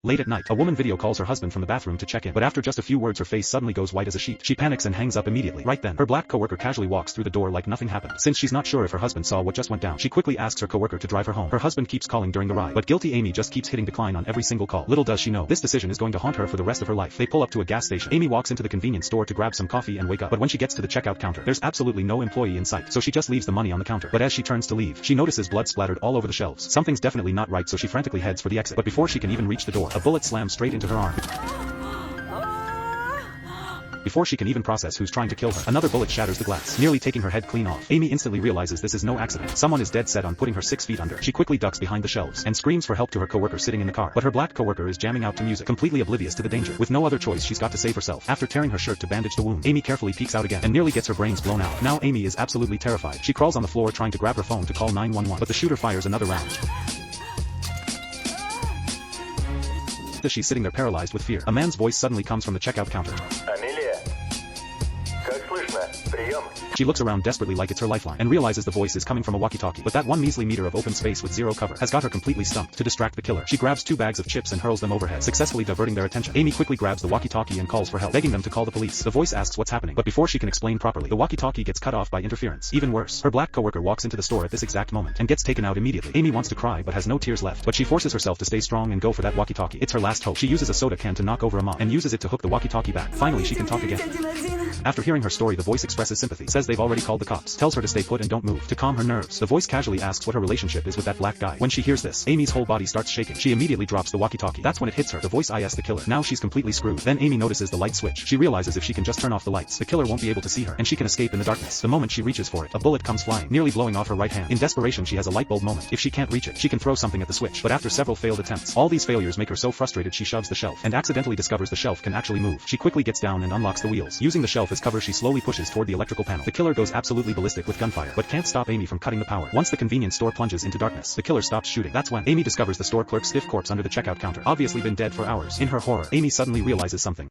Late at night, a woman video calls her husband from the bathroom to check in, but after just a few words her face suddenly goes white as a sheet. She panics and hangs up immediately. Right then, her black coworker casually walks through the door like nothing happened. Since she's not sure if her husband saw what just went down, she quickly asks her coworker to drive her home. Her husband keeps calling during the ride, but guilty Amy just keeps hitting decline on every single call. Little does she know, this decision is going to haunt her for the rest of her life. They pull up to a gas station. Amy walks into the convenience store to grab some coffee and wake up, but when she gets to the checkout counter, there's absolutely no employee in sight, so she just leaves the money on the counter. But as she turns to leave, she notices blood splattered all over the shelves. Something's definitely not right, so she frantically heads for the exit, but before she can even reach the door, a bullet slams straight into her arm. Before she can even process who's trying to kill her, another bullet shatters the glass, nearly taking her head clean off. Amy instantly realizes this is no accident. Someone is dead set on putting her 6 feet under. She quickly ducks behind the shelves and screams for help to her coworker sitting in the car, but her black coworker is jamming out to music, completely oblivious to the danger. With no other choice, she's got to save herself. After tearing her shirt to bandage the wound, Amy carefully peeks out again and nearly gets her brains blown out. Now Amy is absolutely terrified. She crawls on the floor trying to grab her phone to call 911, but the shooter fires another round. As she's sitting there paralyzed with fear, a man's voice suddenly comes from the checkout counter. She looks around desperately like it's her lifeline, and realizes the voice is coming from a walkie-talkie, but that one measly meter of open space with zero cover has got her completely stumped. To distract the killer, she grabs 2 bags of chips and hurls them overhead, successfully diverting their attention. Amy quickly grabs the walkie-talkie and calls for help, begging them to call the police. The voice asks what's happening, but before she can explain properly, the walkie-talkie gets cut off by interference. Even worse, her black coworker walks into the store at this exact moment and gets taken out immediately. Amy wants to cry but has no tears left, but she forces herself to stay strong and go for that walkie-talkie. It's her last hope. She uses a soda can to knock over a mop and uses it to hook the walkie-talkie back. Finally she can talk again. After hearing her story, the voice expresses sympathy, says they've already called the cops, tells her to stay put and don't move. To calm her nerves, the voice casually asks what her relationship is with that black guy. When she hears this, Amy's whole body starts shaking. She immediately drops the walkie-talkie. That's when it hits her. The voice is the killer. Now she's completely screwed. Then Amy notices the light switch. She realizes if she can just turn off the lights, the killer won't be able to see her, and she can escape in the darkness. The moment she reaches for it, a bullet comes flying, nearly blowing off her right hand. In desperation, she has a light bulb moment. If she can't reach it, she can throw something at the switch, but after several failed attempts, all these failures make her so frustrated she shoves the shelf, and accidentally discovers the shelf can actually move. She quickly gets down and unlocks the wheels. Using the shelf as cover, she slowly pushes toward the electrical panel. The killer goes absolutely ballistic with gunfire, but can't stop Amy from cutting the power. Once the convenience store plunges into darkness, the killer stops shooting. That's when Amy discovers the store clerk's stiff corpse under the checkout counter, obviously been dead for hours. In her horror, Amy suddenly realizes something.